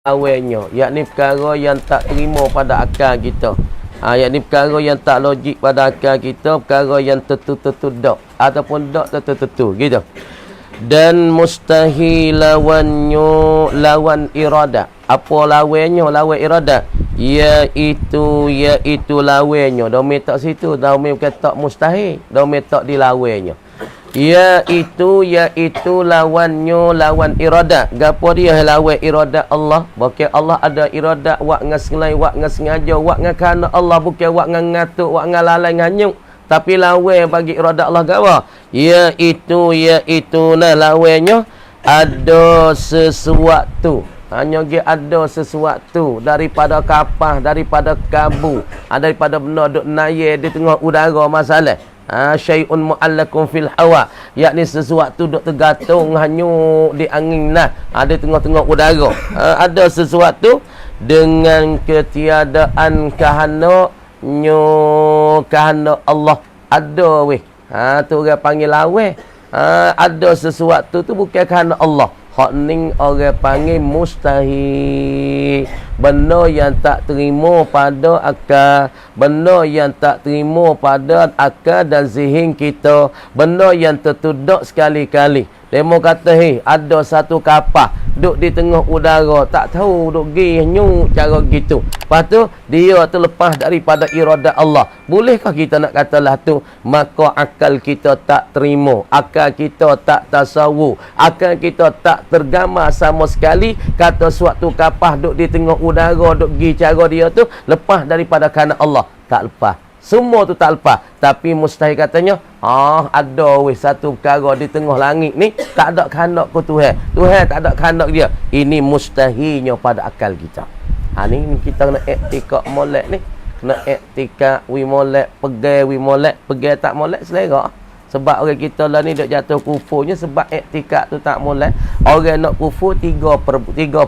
lawannya, yakni perkara yang tak terima pada akal kita. Yakni perkara yang tak logik pada akal kita, perkara yang tentu-tentu dak ataupun dak tentu-tentu gitu. Dan mustahil lawannya lawan irada. Apa lawannya? Lawan irada. Iaitu lawannya. Domain tak situ, domain bukan tak mustahil, domain tak dilawannya. Iaitu lawannya lawan irada. Gapo dia lawan irada Allah? Bukan Allah ada irada wak ngasngai, wak ngasengaja, wak ngakana Allah, bukan wak ngatuk, wak ngalalai nganyuk. Tapi lawan bagi irada Allah gawa. Iaitu nah lawannya ada sesuatu. Hanya dia ada sesuatu daripada kapah, daripada kabu, daripada benda duk naya di tengah udara masalah. Syai'un mu'allakun fil hawa, yakni sesuatu duk tergantung hanyut di angin lah, di tengah-tengah udara. Ada sesuatu dengan ketiadaan kehendak Allah ada weh. Tu orang panggil lawan. Ada sesuatu tu bukan kehendak Allah. Hak ning orang panggil mustahil. Benda yang tak terima pada akal, benda yang tak terima pada akal dan zihin kita, benda yang tertudak sekali-kali. Demo kata, ada satu kapal duduk di tengah udara, tak tahu duduk pergi nyuk cara gitu. Lepas tu dia terlepas daripada irada Allah. Bolehkah kita nak katalah tu? Maka akal kita tak terima, akal kita tak tasawur, akal kita tak tergambar sama sekali kata suatu kapal duduk di tengah udara, duduk pergi cara dia tu lepas daripada kanak Allah. Tak lepas. Semua tu tak lepas. Tapi mustahil katanya, ada weh satu perkara di tengah langit ni tak ada kehendak ku Tuhan. Tuhan tak ada kehendak dia. Ini mustahilnya pada akal kita. Ni kita kena iktikad molek ni. Kena iktikad wi molek, pegai wi molek, pegai tak molek selera. Sebab orang kita lah ni duk jatuh kufurnya sebab iktikad tu tak molek. Orang nak kufur tiga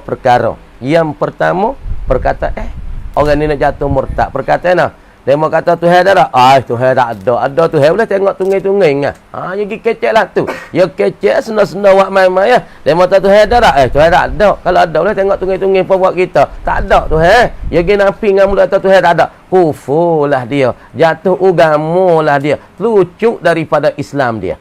perkara. Yang pertama, perkataan orang ni nak jatuh murtad. Perkataan nah, dia mau kata Tuhan tak ada. Tuhan tak ada. Ada Tuhan boleh tengok tungai-tungai ngah. Yang pergi kecek lah tu. Ya kecek senang-senang wak mai-mai ya. Dia mau kata Tuhan tak ada. Tuhan tak ada. Kalau ada boleh tengok tungai-tungai apa buat kita. Tak ada Tuhan. Ya pergi nafi dengan mulut kata Tuhan tak ada. Kufur lah dia. Jatuh agama lah dia. Lucuk daripada Islam dia.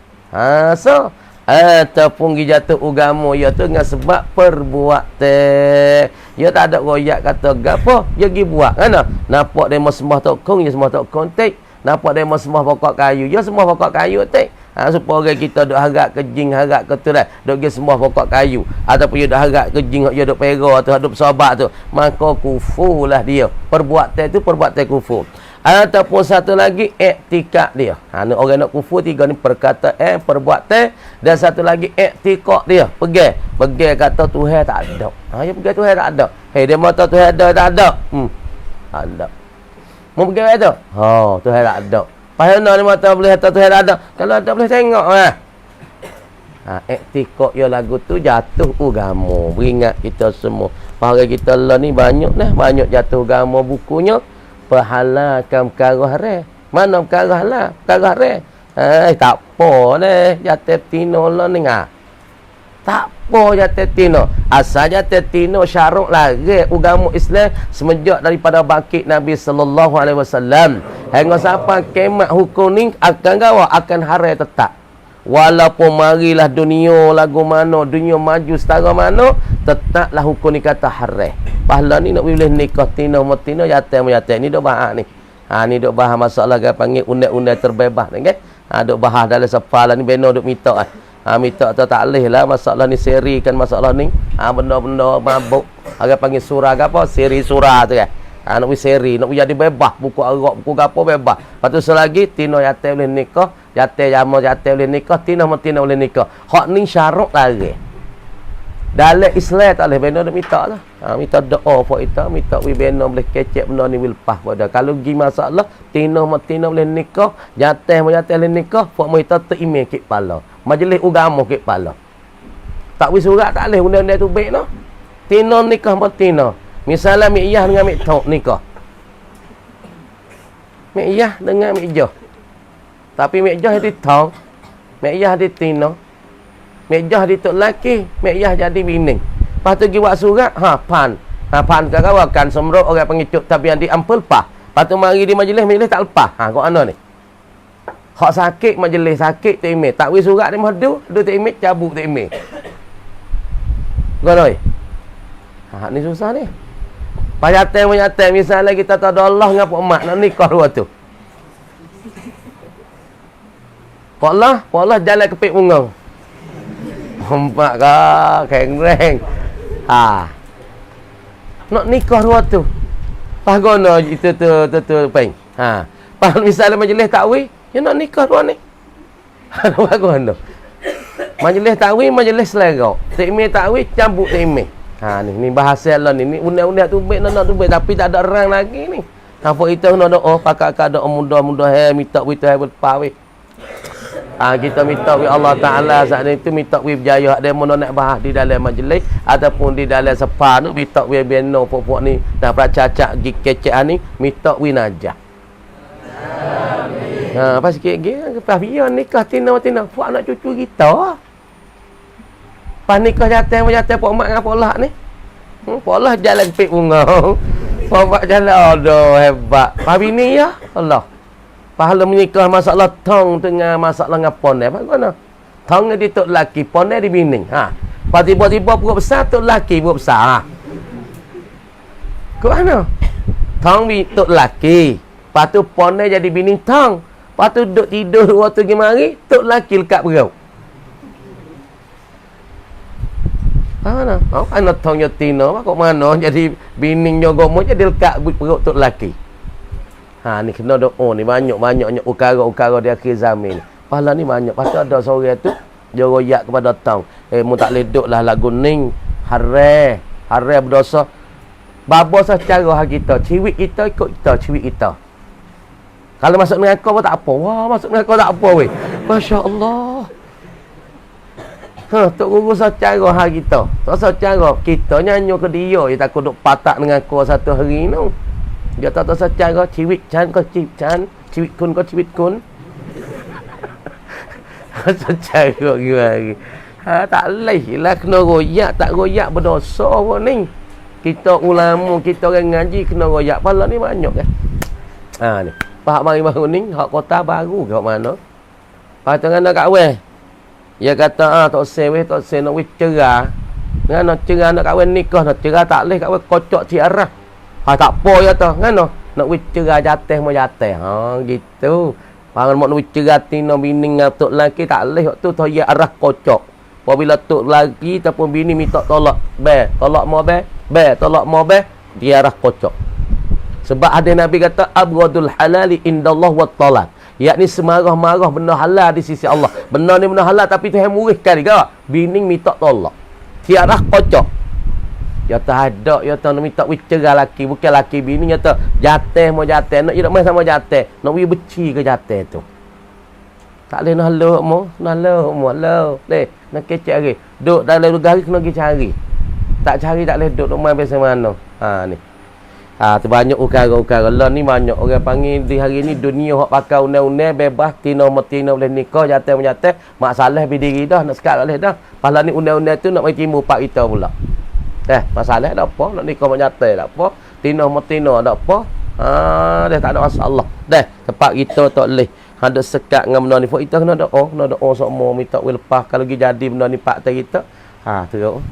Ataupun jatuh agama ya tu dengan sebab perbuatan. Ya tak ada royak kata gapo, dia pergi buat kan. Nampak demo sembah tokong, ya sembah tokong tek. Nampak demo sembah pokok kayu, ya sembah pokok kayu tek. Supaya orang kita duk harap ke jing, harap ke tu dah, duk pergi sembah pokok kayu ataupun dia duk harap ke jing, dia duk pera tu, duk bersahabat tu, maka kufur lah dia. Perbuatan tu perbuatan kufur. Ataupun satu lagi iktikad dia. Orang nak kufur tiga ni perkataan, perbuatan, dan satu lagi iktikad dia. Pegang kata Tuhan tak ada. Dia pegang Tuhan tak ada. Dia mata Tuhan ada tak ada. Tak ada. Mau pegang ada? Tuhan tak ada. Pasal ni mata boleh kata Tuhan tak ada. Kalau ada boleh tengok iktikad ya lagu tu jatuh agama. Beringat kita semua. Para kita lah ni banyak jatuh agama bukunya. Perhalakan perkara haram. Mana perkara halal? Perkara haram. Tak apa ni. Jatuh tino lah ni. Tak apa jatuh tino. Asal jatuh tino syarat lagi agama Islam semenjak daripada bangkit Nabi SAW. Hingga sampai kiamat hukum ni akan gawa, akan haram tetap. Walaupun marilah dunia lagu mana, dunia maju setara mana, tetaplah hukum ni kata haram. Pahala ni nak boleh nikah tina matina yatim ni dok bahas ni. Ni dok bahas masalah dia panggil undang-undang terbebas ni kan. Dok bahas dalam sepalah ni beno dok minta minta tu tak leh lah masalah ni serikan masalah ni. Benda-benda mabuk. Dia panggil surah ke apa? Seri surah tu kan. Nak boleh seri, nak boleh jadi bebas, buku Arab, buku gapo bebas. Lepas tu selagi tina yatim boleh nikah, yatim jama yatim boleh nikah, tina boleh nikah. Hak ni syarat lagi. Dalam Islam tak boleh benda nak minta lah. Minta doa for kita, minta we benda boleh kecek benda ni boleh lepas pada. Kalau pergi masalah, tina boleh nikah, yatim boleh nikah, for kita terimeh ke kepala. Majlis agama ke kepala. Tak boleh surat tak boleh benda-benda tu baik no. Tina nikah apa tina? Misalnya Mek Iyah dengan Mek Tok nikah. Mek Iyah dengan Mek Jah. Tapi Mek Jah di Tok, Mek Iyah di Tina. Mek Jah di Tok laki, Mek Iyah jadi bini. Lepas tu pergi buat surat, pan ke kawakan semrok orang pengikut tapi yang diampul pah. Lepas tu mari di majlis tak lepas. Kau mana ni? Hak sakit majlis sakit tak email. Tak wis surat dia mahdu tak email cabut tak email. Goloi. Ni susah ni. Payatai misalnya kita tak ada Allah dengan Pak Mak nak nikah dua tu. Pak Allah jalan kepik bunga. Nampak kah? Keng-reng. Nak nikah dua tu. Pas gono itu tu peng. Pas misalnya majlis takwih, ya nak nikah dua ni. Apa gono? Majlis takwih, majlis selera. Takmir takwih campur takmir. Ni bahasa Allah ni. Undang-undang tu baik nak tu baik tapi tak ada orang lagi ni. Apa kita nak doa pakak doa mudah-mudah minta kita berpa weh. Kita minta wi Allah Taala saat itu minta wi berjaya ada mun nak bahas di dalam majlis ataupun di dalam sepa tu minta wi beno puak ni dah pracacak gi kecek ni minta wi najah. Amin. Pas sikit-sikit lepas biar nikah tina puak anak cucu kita. Pas nikah jatuh puak mak dengan puak lah ni. Puak lah jalan pik bunga. Puak jalan aduh hebat. Pas bini ya Allah. Pahala menikah masalah tong dengan masalah dengan ponai. Bagaimana? Tong di tok laki, ponai di bini. Pas tiba-tiba perut besar, tok laki perut besar. Ke mana? Tong di tok laki. Lepas tu ponai jadi bini tong. Lepas tu duduk tidur waktu pergi mari, tok laki lekat perut. Mana? Ana tong yotina, kok mana jadi bini nyogomo jadi lekat perut tok laki. Ni kena doa ni banyak-banyaknya ukara-ukara di akhir zaman ni. Pahala ni banyak. Pasal ada seorang tu dia royak kepada tang. Mu tak leduk lah lagu ning. Hare berdosa. Babo secara hak kita, ciwik kita ikut kita, ciwik kita. Kalau masuk neraka pun tak apa. Wah, masuk neraka tak apa weh. Masya-Allah. Tok guru secara hak kita. Tak secara kita nyanyi ke dia takut duk patak dengan aku satu hari ni. Dia tak tahu secara ciwik can kau ciwik can, ciwik kun kau ciwik kun. Secara gimana? Tak leh lah kena royak, tak royak berdosa pun ni. Kita ulama, kita orang ngaji kena royak. Pahala ni banyak kan? Ni. Pak mari baru ni, hak kota baru ke mana? Pak tengah nak kahwin. Dia kata tak seweh, tak se nak cerah. Dengan nak cerah nak kahwin nikah, nak cerah tak leh kahwin kocok tiarah. Tak apa ya tu kan nak wicerah jatih mau jatih gitu pangan mau wicerah tina bini dengan tok laki tak leh waktu tu ya arah kocok apabila tok laki ataupun bini minta tolak tolak mau dia arah kocok sebab ada Nabi kata abghadul halali indallah wat talaq yakni semarah-marah benda halal di sisi Allah benda ni benda halal tapi Tuhan murihkan juga bini minta tolak dia arah kocok. Ya tak ada, ya tak nak minta wicerah laki, bukan laki bini, ya tak jatih mau jatih, nak hidup main sama jatih, nak wi beci ke jatih tu. Tak boleh nak haluk mo, leh, nak kecek hari. Duk dalam gari kena pergi cari. Tak cari tak boleh duk main biasa mana. Ni. Tu banyak ukara-ukara. Lah ni banyak orang panggil di hari ni dunia hak pakai undang-undang bebas tina boleh nikah jatih menjatih, masalah berdiri dah, nak sekat boleh dah. Pasal ni undang-undang tu nak mai timbul pak kita pula. Masalah tak apa, nak nikah menyatai tak apa, tina tak apa. Dah tak ada masalah. Tempat kita tak boleh ada sekat dengan benda ni. Fak kita kena doa semua minta we lepas kalau pergi jadi benda ni pak kita. Teruk.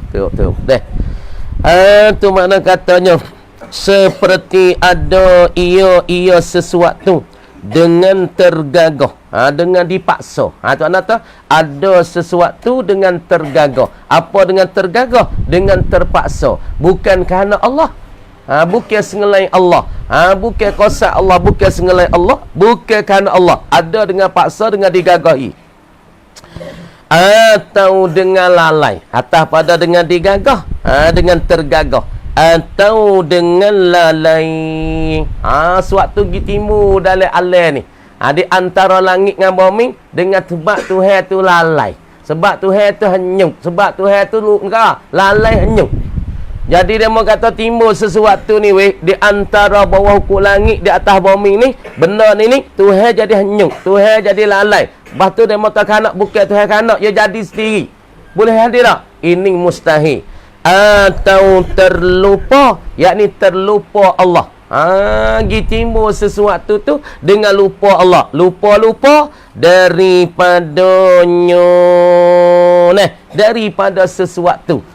Tu makna katanya seperti ada ia sesuatu dengan tergagah, dengan dipaksa. Tu makna tu ada sesuatu dengan tergagah. Apa dengan tergagah? Dengan terpaksa. Bukan kerana Allah. Bukan sengelain Allah. Bukan kosak Allah, bukan sengelain Allah, bukan kerana Allah. Ada dengan paksa, dengan digagahi. Atau dengan lalai. Atas pada dengan digagah, dengan tergagah. Atau dengan lalai. Suatu pergi timur dalam alam ni. Di antara langit dengan bumi dengan sebab Tuhan tu lalai. Sebab Tuhan tu henyuk. Sebab Tuhan tu lalai henyuk. Jadi dia mau kata timbul sesuatu ni weh di antara bawah ukuk langit di atas bumi ni, benda ni Tuhan jadi henyuk, Tuhan jadi lalai. Lepas tu dia mau tak kanak bukan Tuhan kanak, dia jadi sendiri. Boleh hadir tak? Ini mustahil. atau terlupa, yakni terlupa Allah. Timbul sesuatu tu dengan lupa Allah. Lupa-lupa daripada sesuatu.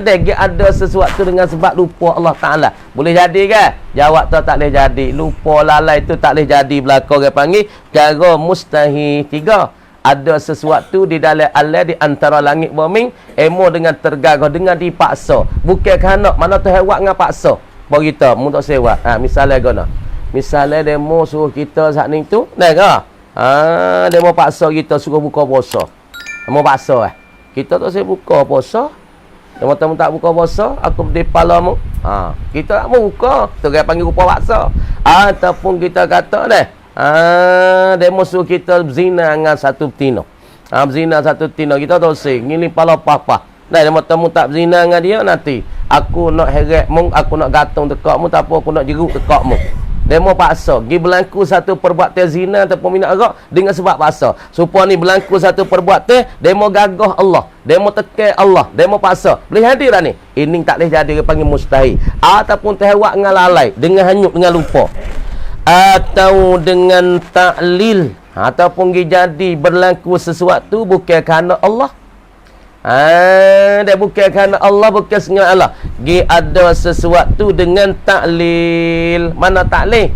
Dia ada sesuatu dengan sebab lupa Allah Ta'ala. Boleh jadi ke? Jawab tu tak boleh jadi. Lupa lalai tu tak boleh jadi. Belakang orang panggil cara mustahil. 3. Ada sesuatu di dalam alam di antara langit bumi, emo dengan tergagah, dengan dipaksa. Bukan kerana mana tu hewak dengan paksa. Bagi kita untuk sewa. Misalnya guna. Misalnya demo suruh kita saat ni tu, demo paksa kita suruh buka puasa. Demo paksa kita tak saya buka puasa. Demo tamu tak buka puasa, aku di palamu. Kita tak mau buka. Tu dia panggil rupa paksa. Ataupun kita kata demo suruh kita zina dengan satu betina. Zina satu betina kita dosa, ngili pala papa. Demo tamu tak zina dengan dia nanti. Aku nak heret mu, aku nak gantung tekak mu, tak apa aku nak jeruk tekak mu. Demo paksa. Gi berlaku satu perbuatan zina ataupun minat arak dengan sebab paksa. Supaya ni berlaku satu perbuatan, demo gagah Allah. Demo tekan Allah. Demo paksa. Boleh hadir ni? Ini tak boleh jadi, dia panggil mustahil. Ataupun terhewak dengan lalai, dengan hanyut, dengan lupa. Atau dengan taklil. Ataupun jadi berlaku sesuatu bukan kerana Allah. Dia bukan kerana Allah, bukan sengaja Allah. Ada sesuatu dengan taklil. Mana taklil?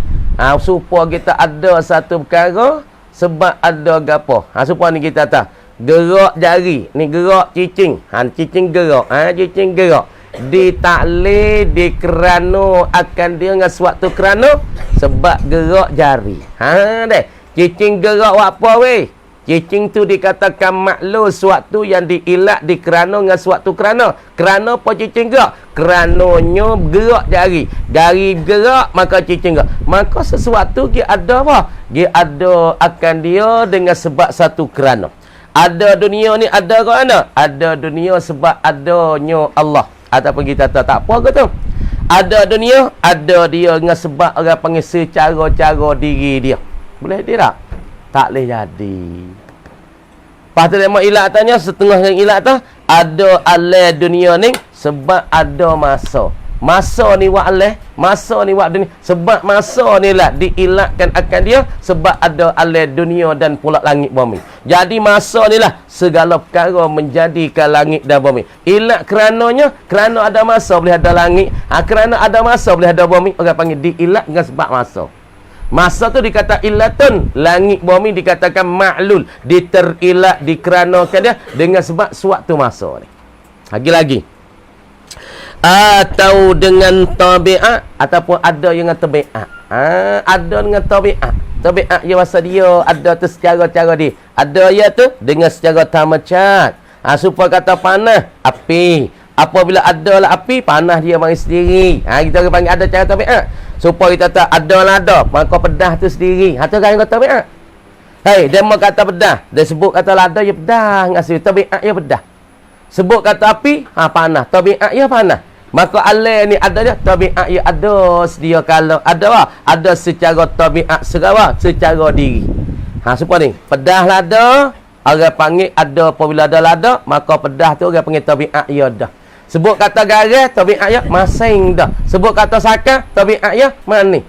Supaya kita ada satu perkara sebab ada gapo. Supaya ni kita tahu. Gerak jari. Ni gerak cicing. Cicing gerak. Cicing gerak. Ditaklil di kerana akan dia dengan suatu kerana sebab gerak jari. Cicing gerak apa weh? Cicing tu dikatakan maklul suatu yang diilak di kerana dengan suatu kerana. Kerana apa cicing gerak? Kerananya gerak jari. Jari gerak maka cicing gerak. Maka sesuatu dia ada apa? Dia ada akan dia dengan sebab satu kerana. Ada dunia ni ada ke mana? Ada dunia sebab adanya Allah. Ataupun kita tak apa ke tu? Ada dunia, ada dia dengan sebab orang panggil secara-cara diri dia. Boleh tidak? Tak boleh jadi. Lepas tu dia mau ilat tanya, setengah yang ilat tu, ada alai dunia ni sebab ada masa. Masa ni wak alai, masa ni wak dunia. Sebab masa ni lah diilakkan akan dia sebab ada alai dunia dan pula langit bumi. Jadi masa ni lah segala perkara menjadikan langit dan bumi. Ilat kerananya, kerana ada masa boleh ada langit. Kerana ada masa boleh ada bumi. Orang panggil diilat dengan sebab masa. Masa tu dikata illatun, langit bumi dikatakan ma'lul, diterilak, dikeranakan dia dengan sebab suatu masa ni. Lagi-lagi. Atau dengan tabiat, ataupun ada yang dengan tabiat. Ada dengan tabiat. Tabiat dia masa dia ada tu secara cara dia. Ada ya tu dengan secara tamacat. Supaya kata panah, api. Apabila ada lah api, panah dia mari sendiri. Kita panggil ada cara tabiat. Supaya kita tak ada lah ada, maka pedah tu sendiri. Itu kan kata tabiat. Dia mau kata pedah. Dia sebut kata lada, ya pedah. Ngasih tabiat ya pedah. Sebut kata api, panah. Tabiat ya panah. Maka alai ni ada dia, tabiat ya ada sedia kalau ada lah. Ada secara tabiat secara diri. Supaya ni, pedah lada, orang panggil ada apabila ada lada, maka pedah tu orang panggil tabiat ya dah. Sebut kata garis, tabiat ya masing dah. Sebut kata sakar, tabiat ya manis.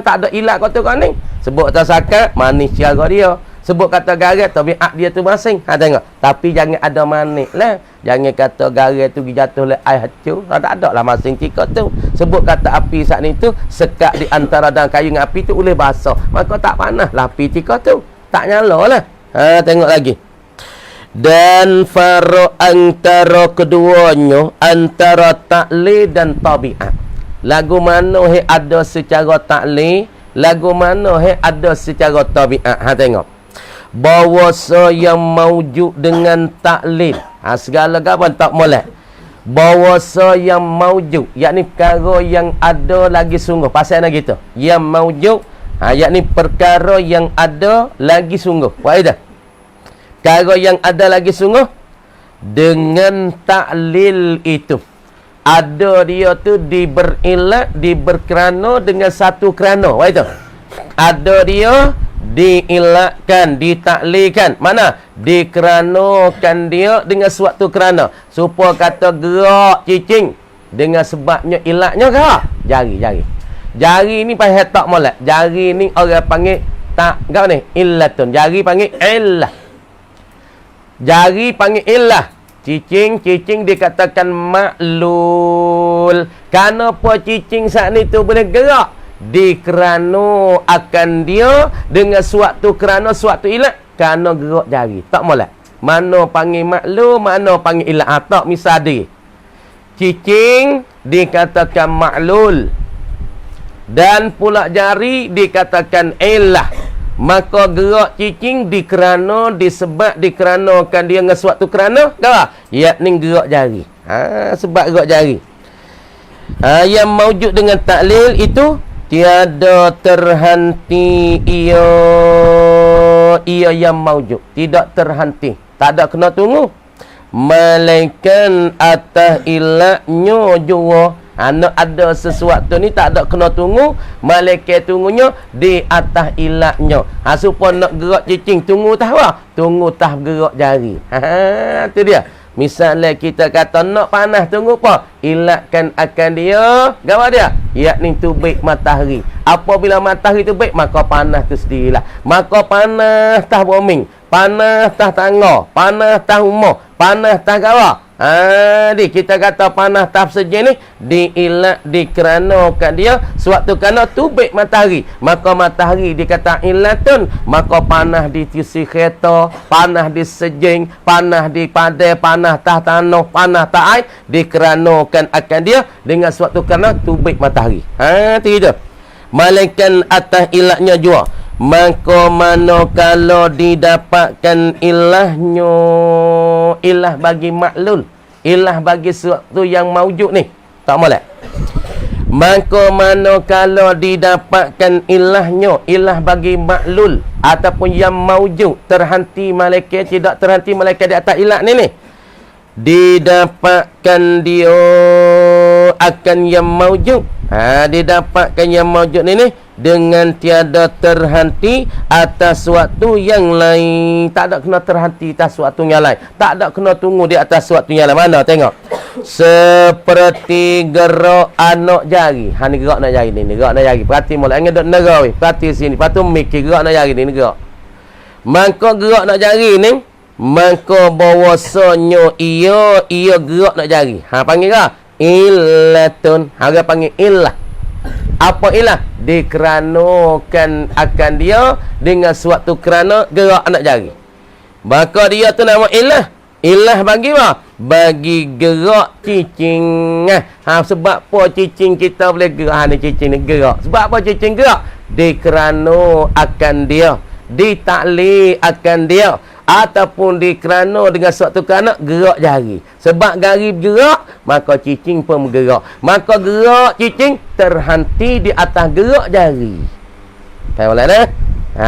Tak ada ilat kata kau ni. Sebut kata sakar, manis cara dia. Sebut kata garis, tabiat dia tu masing. Tengok. Tapi jangan ada manis lah. Jangan kata garis tu jatuh le air hancur. Tak ada lah masing tika tu. Sebut kata api saat ni tu, sekat di antara dan kayu dengan api tu boleh basah. Maka tak panas lah api tika tu. Tak nyala lah. Tengok lagi. Dan farq antara keduanya, antara taklid dan tabiat. Lagu mana ada secara taklid, lagu mana ada secara tabiat. Tengok. Bahawasa yang maujud dengan taklid. Segala gaban tak molek. Bahawasa yang maujud, yakni perkara yang ada lagi sungguh. Pasal nak gitu. Yang maujud, yakni perkara yang ada lagi sungguh. Waidah. Perkara yang ada lagi sungguh dengan taklil itu. Ada dia tu diberilak, diberkerana dengan satu kerana. Wah itu. Ada dia diilakkan, ditaklirkan. Mana? Dikeranakan dia dengan suatu kerana. Supaya kata gerak cicing dengan sebabnya ilaknya ke? Jari. Jari ni pasal tak molek. Jari ni orang panggil tak kau ni illatun. Jari panggil illah. Jari panggil illah. Cicing dikatakan maklul. Kenapa cicing saat ni tu boleh gerak? Dikerana akan dia dengan suatu kerana suatu ilat. Kerana gerak jari. Tak molek. Mana panggil maklul, mana panggil ilat. Tak misal dia. Cicing dikatakan maklul. Dan pula jari dikatakan illah. Maka gerak cicing dikeranakan dia dengan suatu kerana dah, yakni gerak jari. Sebab gerak jari. Yang maujud dengan taklil itu tiada terhenti ia yang maujud, tidak terhenti, tak ada kena tunggu. Malaikan atas ilaknya jua. Nak ada sesuatu ni tak ada kena tunggu. Malaikat tunggunya di atas ilaknya. Supaya nak gerak cicing tunggu tah apa? Tunggu tah gerak jari. Tu dia. Misalnya kita kata nak panas tunggu apa? Ilakkan akan dia. Gawa dia? Yakni tubik matahari. Apabila matahari tubik, maka panas tu sendirilah. Maka panas tah booming. Panas tah tangga. Panas tah umur. Panas tah gawa. Kita kata panas tah sejen ni diilak dikeranakan dia suatu kerana tubik matahari. Maka matahari dikata ilatun. Maka panas di sisi kereta, panas di sejen, panas di padai, panas tah tanah, panas tah air, dikeranakan akan dia dengan suatu kerana tubik matahari. Tidak. Malaikan atas ilahnya jua. Maka manakala didapatkan ilahnya, ilah bagi maklul, ilah bagi sesuatu yang maujud ni, tak molek. Maka manakala didapatkan ilahnya, ilah bagi maklul ataupun yang maujud, terhenti malaikat, tidak terhenti malaikat di atas ilah ni, didapatkan dia akan yang maujud. Didapatkan yang maujud ni dengan tiada terhenti atas suatu yang lain. Tak ada kena terhenti atas suatu yang lain. Tak ada kena tunggu di atas suatu yang lain. Mana tengok? Seperti gerak anak jari. Ni gerak nak jari ni. Gerak nak jari. Perhati mula. Angin duk negara weh. Perhati sini. Lepas tu mikir gerak nak jari ni. Gerak. Maka gerak nak jari ni. Maka bahawasanya ia gerak nak jari. Panggil ke? Illatun. Dia panggil illah. Apa ilah? Dikeranakan akan dia dengan suatu kerana gerak anak jari. Maka dia tu nama ilah. Ilah bagi apa? Bagi gerak cicing. Sebab apa cicing kita boleh gerak? Ni cicing ni gerak. Sebab apa cicing gerak? Dikerana akan dia. Ditaklir akan dia. Ataupun dikerana dengan suatu kerana gerak jari. Sebab jari bergerak, maka cicing pun bergerak. Maka gerak cicing terhenti di atas gerak jari. Kan boleh dah?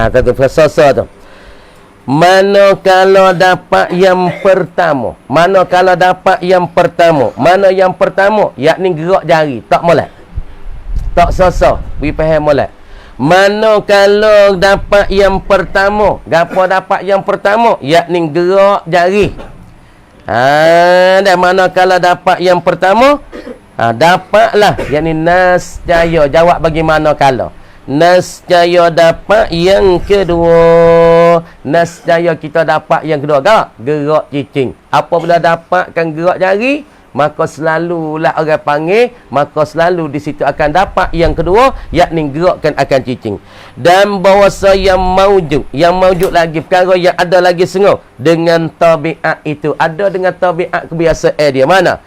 Satu persosa tu. Manakala dapat yang pertama. Manakala dapat yang pertama. Mana yang pertama? Yakni gerak jari. Tak molek. Tak sosa. We faham molek. Manakala dapat yang pertama. Gapo dapat yang pertama? Yakni gerak jari. Dan manakala dapat yang pertama, dapatlah. Yakni nasjaya. Jawab bagaimana kalau nasjaya dapat yang kedua. Nasjaya kita dapat yang kedua. Gerak cicing. Apabila dapatkan gerak jari, maka selalulah orang panggil, maka selalu di situ akan dapat yang kedua, yakni gerakkan akan cicing. Dan bahawasa yang maujud lagi, perkara yang ada lagi sengaja dengan tabiat itu, ada dengan tabiat kebiasaan dia. Mana?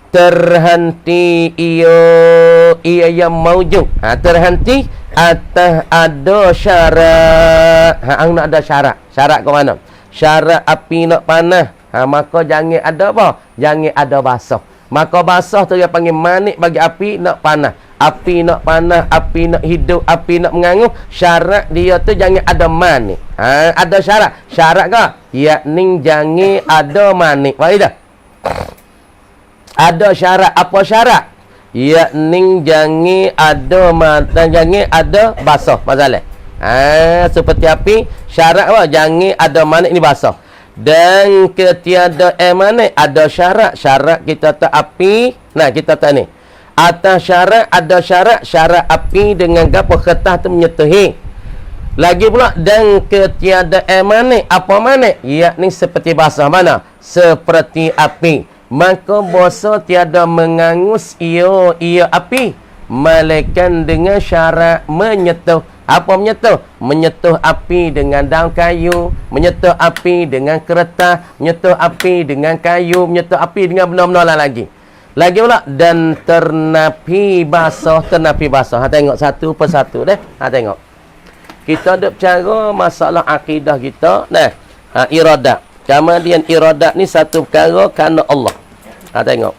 Terhenti ia yang maujud. Terhenti atas ada syarat. Nak ada syarat. Syarat ke mana? Syarat api nak panas. Maka jangan ada apa? Jangan ada basah. Maka basah tu dia panggil manik bagi api nak panas. Api nak panas, api nak hidup, api nak menganguh. Syarat dia tu jangan ada manik. Ada syarat. Syarat ke? Yakni jangan ada manik. Baik dah. Ada syarat. Apa syarat? Yakni jangan ada mata, jangan ada basah. Masalah. Seperti api. Syarat apa? Jangan ada manik ni basah. Dan ketiada manik ada syarat. Syarat kita tak api. Nah, kita tak ni. Atas syarat ada syarat. Syarat api dengan gapo kertas tu menyetuhi. Lagi pula dan ketiada manik. Apa manik? Yakni seperti basah mana? Seperti api. Maka bosa tiada mengangus ia api, melainkan dengan syarat menyetuh. Apa menyetuh? Menyetuh api dengan daun kayu, menyetuh api dengan kertas, menyetuh api dengan kayu, menyetuh api dengan benda-benda lagi. Lagi pula dan ternapi basah. Tengok satu persatu deh. Tengok. Kita ada cara masalah akidah kita. Iradat. Kemudian iradat ni satu perkara kerana Allah. Tengok.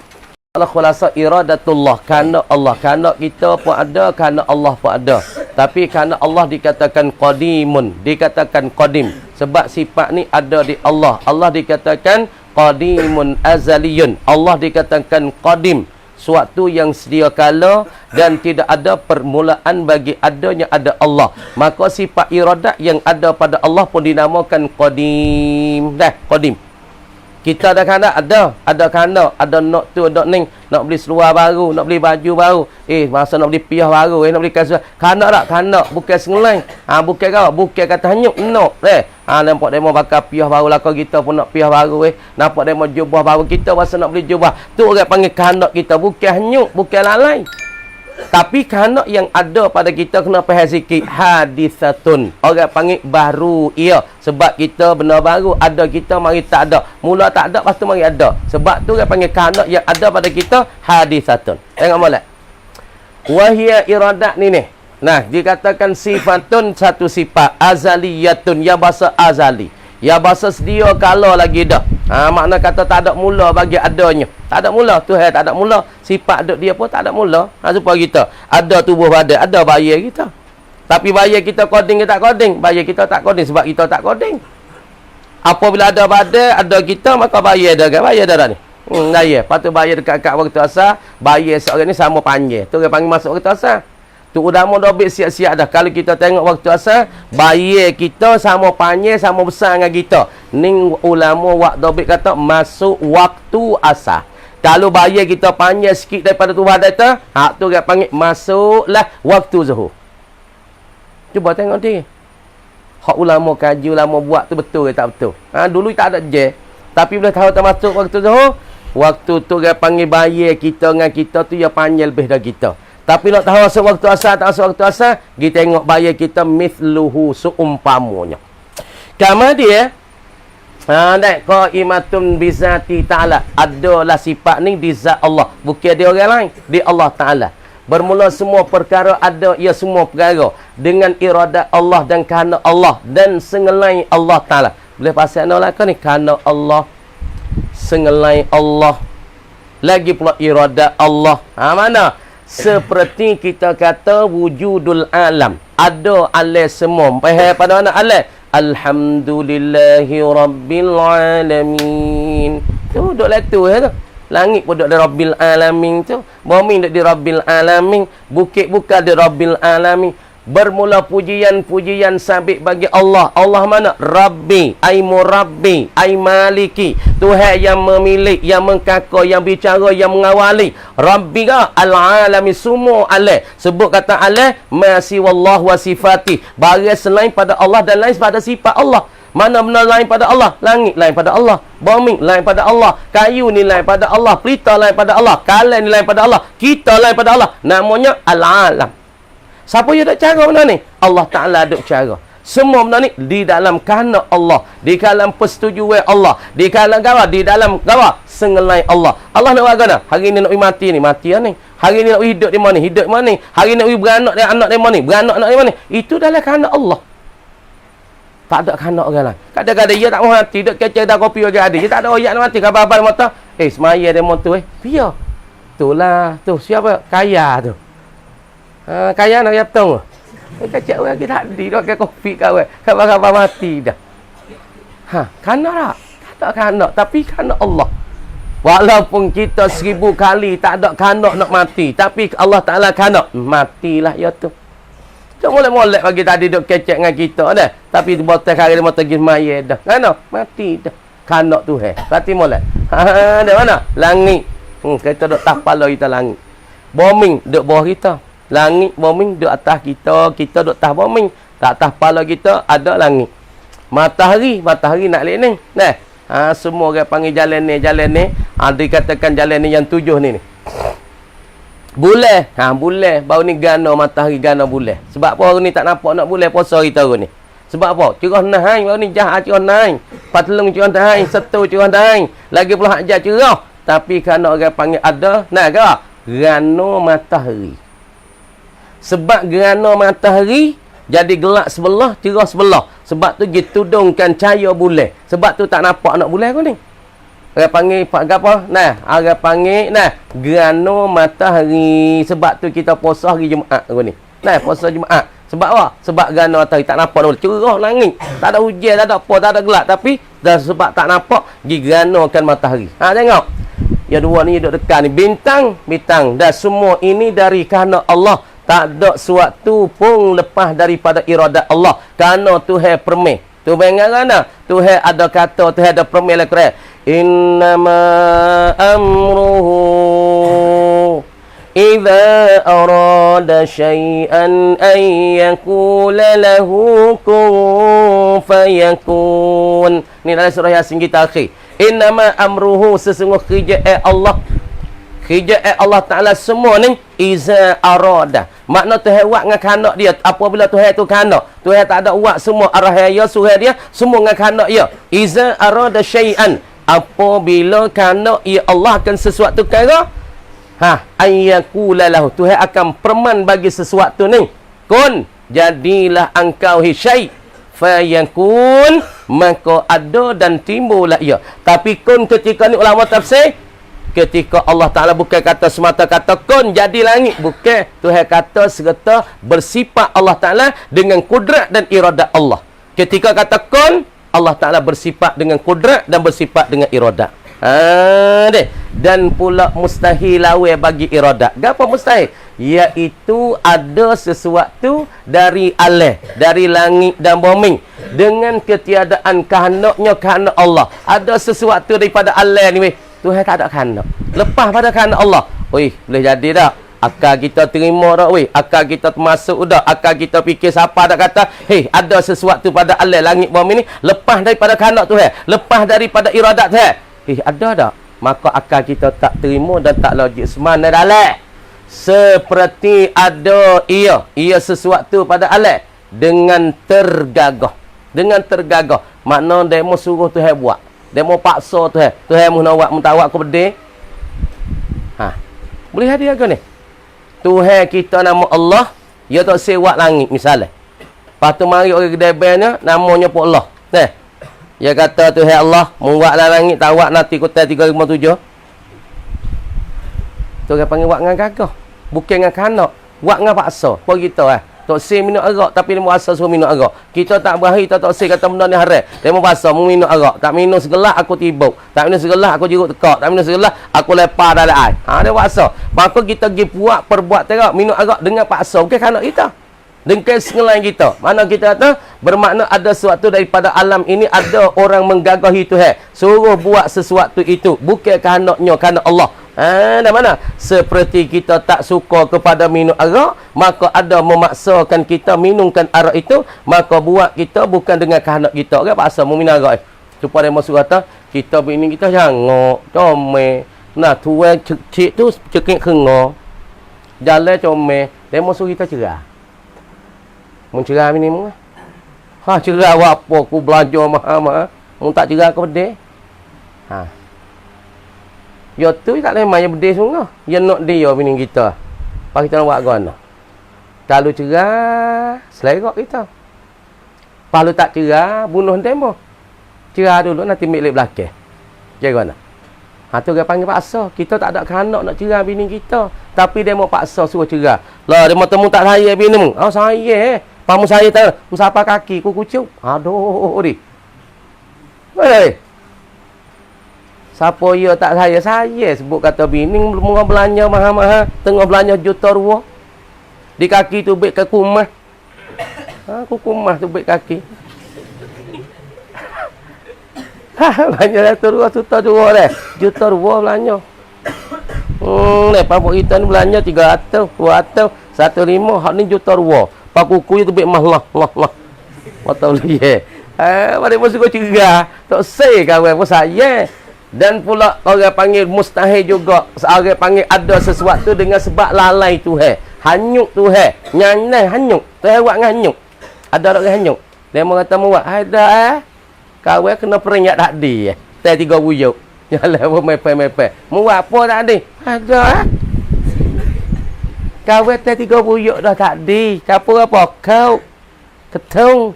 Kalau khulasa iradatullah, kerana Allah. Kerana kita pun ada, kerana Allah pun ada. Tapi kerana Allah dikatakan qadimun, dikatakan qadim. Sebab sifat ni ada di Allah. Allah dikatakan qadimun azaliyun. Allah dikatakan qadim, suatu yang sedia kala dan tidak ada permulaan bagi adanya ada Allah. Maka sifat iradat yang ada pada Allah pun dinamakan qadim. Qadim. Kita ada kena ada nak tu, nak ni, nak beli seluar baru, nak beli baju baru. Masa nak beli piah baru, nak beli kasut. Kena tak? Kena, bukan sengelai. Bukan kau, bukan kata hanyuk, nak. Nampak demo bakal piah baru lah, kita pun nak piah baru. Nampak demo jubah baru, kita masa nak beli jubah. Tu orang panggil kena kita, bukan hanyuk, bukan lalai. Tapi kanak yang ada pada kita kena faham sikit. Hadisatun. Orang panggil baru ia. Sebab kita benda baru. Ada kita mari tak ada. Mula tak ada, lepas tu mari ada. Sebab tu orang panggil kanak yang ada pada kita. Hadisatun. Tengok molek. Wahia iradat ni. Nah, dikatakan sifatun satu sifat. Azaliyatun. Yang bahasa azali. Yang bahasa sedia kalau lagi dah. Makna kata tak ada mula bagi adanya. Tak ada mula. Tuhan tak ada mula. Sifat duk dia pun tak ada mula. Supaya kita ada tubuh badan, ada bayar kita. Tapi bayar kita koding ke tak koding? Bayar kita tak koding sebab kita tak koding. Apabila ada badan, ada kita, maka bayar dah kan? Bayar dah ni. Bayar. Lepas tu bayar dekat waktu asal. Bayar seorang ni sama panjang. Tu dia panggil masuk waktu asal. Tu ulama dobit siap-siap dah. Kalau kita tengok waktu asal, bayar kita sama panjang, sama besar dengan kita. Ning ulama waktu dobit kata masuk waktu asal. Kalau bayar kita panjang sikit daripada tu badan tu, tu dia panggil masuklah waktu zuhur. Cuba tengok dia. Hak ulama kaji, ulama buat tu betul ke tak betul? Dulu tak ada je. Tapi bila tahu termasuk waktu zuhur, waktu tu dia panggil bayar kita dengan kita tu yang panjang lebih dari kita. Tapi nak tahu masuk waktu asal, tak masuk waktu asal, kita tengok bayar kita mithluhu, seumpamanya. Kemudian, qaimatun bizati ta'ala. Adalah sifat ni di zat Allah. Bukan di orang lain. Di Allah Ta'ala. Bermula semua perkara ada, ia semua perkara. Dengan iradat Allah dan kerana Allah. Dan sengelai Allah Ta'ala. Boleh pasal nak lah ni? Kerana Allah. Sengelai Allah. Lagi pula iradat Allah. Mana? Seperti kita kata wujudul alam. Ada alam semua. Faham pada mana alam? Alhamdulillahi Rabbil Alamin. Tu duduk lah tu. Langit pun duduk di Rabbil Alamin tu. Bumi duduk di Rabbil Alamin. Bukit bukan di Rabbil Alamin. Bermula pujian-pujian sabit bagi Allah. Allah mana? Rabbi, ai Murabbi, ai Maliki. Tuhan yang memilik, yang mengkakau, yang bicara, yang mengawali. Rabbi ka al-alami, semua Allah. Sebut kata Allah, masih wallah wa sifati. Barang selain pada Allah dan lain pada sifat Allah. Mana benda lain pada Allah? Langit lain pada Allah. Bumi lain pada Allah. Kayu ni lain pada Allah. Pelita lain pada Allah. Kalan ni lain pada Allah. Kita lain pada Allah. Namanya al-alam. Siapa yang ada cara benda ni? Allah Ta'ala ada cara. Semua benda ni di dalam kehendak Allah. Di dalam persetujuan Allah. Di dalam gawa. Di dalam gawa. Sengelai Allah. Allah nak bagaimana? Hari ni nak mati ni. Mati ni. Hari ni nak hidup di mana? Hidup di mana? Hari ni nak beranak di anak di mana? Beranak di mana? Itu dalam kehendak Allah. Tak ada kehendak orang lain. Kadang-kadang dia tak mau mati. Duk kecil dah kopi orang ada. Dia tak ada oyak nak mati. Kabar-kabar mata. Semaya dia mau tu. Biar. Itulah. Tu siapa? Kaya tu. Kaya nak ya betul. Kacak orang kita tadi dak ke kopi kau. Khabar-khabar mati dah. Kana tak kana tapi kana Allah. Walaupun kita 1000 kali tak ada kana nak mati, tapi Allah Taala kana, matilah ya tu. Tu Duk molek-molek bagi tadi duk kecek dengan kita dah. Tapi botak hari dia mau pergi maya dah. Kan mati dah. Kanak tu berarti molek. Ada mana? Langit. Kita duk tak kepala kita langit. Bombing duk bawah kita. Langit bombing duk atas kita. Kita duk atas bombing. Tak atas kepala kita ada langit. Matahari nak lek ni. Nah. Semua orang panggil jalan ni. Dikatakan jalan ni yang 7 ni. Bulan. Bulan. Baru ni gana matahari, gana bulan. Sebab apa hari ni tak nampak nak bulan puasa kita hari ni? Sebab apa? Cerah naik. Baru ni jahat cerah naik. Patlung cerah naik. Setu cerah naik. Lagi pula hak cerah. Tapi kerana orang panggil ada. Nah ke? Gana matahari. Sebab gerhana matahari jadi gelap sebelah, cerah sebelah. Sebab tu dia tudungkan cahaya bulan. Sebab tu tak nampak nak bulan kau ni. Orang panggil apa? Orang panggil gerhana matahari. Sebab tu kita puasa hari Jumaat kau ni. Puasa Jumaat. Sebab apa? Sebab gerhana matahari tak nampak nak cerah langit. Tak ada hujan, tak ada apa, tak ada gelap, tapi sebab tak nampak digerhanakan matahari. Tengok. Yang dua ni duduk dekat ni bintang. Dan semua ini dari kerana Allah. Tak ada suatu pun lepas daripada iradat Allah. Kerana Tuhan permeh. Tu bengar mana? Tuhan ada kata, Tuhan ada permeh lah Quran. Innama amruhu idza arada syai'an an yaqula lahu kun fayakun. Ni dalam surah Yasin kita akhir. Innama amruhu sesungguh kerja Allah. Kerja Allah Ta'ala semua ni iza arada. Makna Tuhan buat dengan kanak dia. Apabila Tuhan tu kanak, Tuhan tak ada buat semua arah ya suruh dia, semua dengan kanak dia. Iza arada syai'an. Apabila kanak ya Allah akan sesuatu perkara, ayyakula lahu. Tuhan akan perman bagi sesuatu ni. Kun, jadilah engkau syai'. Fayakun, maka ada dan timbullah ia. Tapi kun ketika ni ulama tafsir, ketika Allah Ta'ala bukan kata semata kata kun jadi langit. Bukan. Tuhan kata serta bersifat Allah Ta'ala dengan kudrat dan iradat Allah. Ketika kata kun, Allah Ta'ala bersifat dengan kudrat dan bersifat dengan iradat. Dan pula mustahil lawe bagi iradat. Apa mustahil? Iaitu ada sesuatu dari alam, dari langit dan bumi. Dengan ketiadaan kehendaknya kehendak Allah. Ada sesuatu daripada alam ni weh. Tuhan tak ada kanak. Lepas pada kanak Allah. Boleh jadi tak? Akal kita terima tak weh? Akal kita termasuk dah? Akal kita fikir siapa dah kata, ada sesuatu pada alam langit bumi ni lepas daripada kanak Tuhan, lepas daripada iradat Tuhan. Ada tak? Maka akal kita tak terima dan tak logik semana dalam. Seperti ada ia sesuatu pada alam dengan tergagah. Makna demo suruh Tuhan buat. Demo paksa Tuhan. Tuhan mu nak buat, mu tak buat aku pedih. Boleh hadir ke ni? Tuhan kita nama Allah, dia tak sewak langit misalnya. Lepas tu mari orang kedai bandnya, namanya pun Allah. Dia kata Tuhan Allah, mu buatlah langit, tak buat nanti kutai 357. Tu orang panggil buat dengan gagah. Bukan dengan kanak. Buat dengan paksa. Apa kita Tok Si minum arak tapi dia mau asal suruh minum arak. Kita tak berakhir Tok Si kata benda ni haram. Dia mau pasal mau minum arak. Tak minum segelas aku tibuk. Tak minum segelas aku jeruk tekak. Tak minum segelas aku lepar dalam air. Dia paksa. Maka kita pergi buat perbuat terak minum arak dengan paksa. Bukan kanak kita. Dengan sengelain kita. Mana kita kata bermakna ada sesuatu daripada alam ini ada orang menggagahi Tuhan. Suruh buat sesuatu itu. Bukan kehendaknya kerana Allah. Dah mana? Seperti kita tak suka kepada minum arak, maka ada memaksakan kita minumkan arak itu, maka buat kita bukan dengan kehendak kita. Kan paksa mau minum arak. Supaya dia masuk kata, kita bini kita jangok, comel. Tuan cik tu cekik kengok. Jalan comel. Dia masuk kita cerah. Mau cerah bini mu? Cerah buat apa? Aku belajar mahal-mahal. Mau tak cerah ke pedih? Ya tu tak lemah yang berdeh sungguh. Ya nak dia bini kita. Lepas kita nak buat gana. Kalau cerah, selerak kita. Kalau tak cerah, bunuh demo. Cerah dulu nanti milik belakang. Jadi gana. Tu dia panggil paksa. Kita tak ada kanak nak cerah bini kita. Tapi dia mau paksa suruh cerah. Lah dia mau temu tak saya bini mu. Saya. Pamu saya tak. Musapa kaki ku kucuk. Aduh ni. Hei. Siapa ya tak saya sebut kata bini mula belanja mahal-mahal, tengah belanja juta rupiah. Di kaki tu baik ke kumah. Kuku mah tu baik kaki. Belanja dah tu 2 juta 2 dah. Juta 2 belanja. Lepas kita ni belanja 300, 200, 150, hak ni juta 2. Pak kuku tu baik mah lah. Mata liye. Balik pun suka cerah. Tak say kawan pun saya. Dan pula orang panggil mustahil juga. Orang panggil ada sesuatu dengan sebab lalai Tuhan. Hanyut Tuhan. Nyanyi hanyut. Tuhan buat hanyut. Ada orang hanyut. Dia kata buat. Ada kawan kena peringat tak di. Saya 3 buyuk. Jalan pun mepek-mepek. Buat apa tak di? Ada kawan saya 3 buyuk dah tak di. Siapa apa? Kau. Ketung.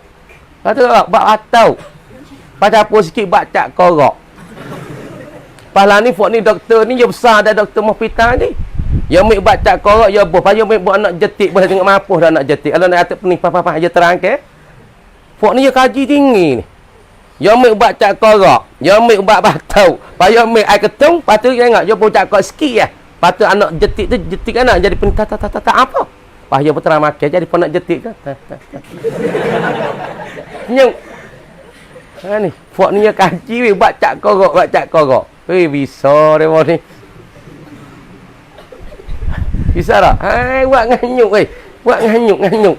Lepas tu buat atau. Pasal apa sikit bacak korok. Pahala ni ni doktor ni dia besar dah doktor hospital ni. Yang ambil bacak korok ya boh. Pasal ambil buat anak jetik boleh tengok mapuh dah anak jetik. Kalau nak atuk pening papa aja terang ke. Fok ni dia kaji tinggi ni. Yang ambil bacak korok, yang ambil ubat batau. Pasal ambil air ketung, lepas tu tengok dia bacak korok sikit ya. Lepas tu anak jetik tu jetik anak jadi pening tak apa. Pas dia terang makan jadi anak jetik kan. Nyuk. Ni, fok ni dia kaji weh bacak korok. Bisa dia ni. Bisa tak? Buat nganyuk weh. Buat nganyuk.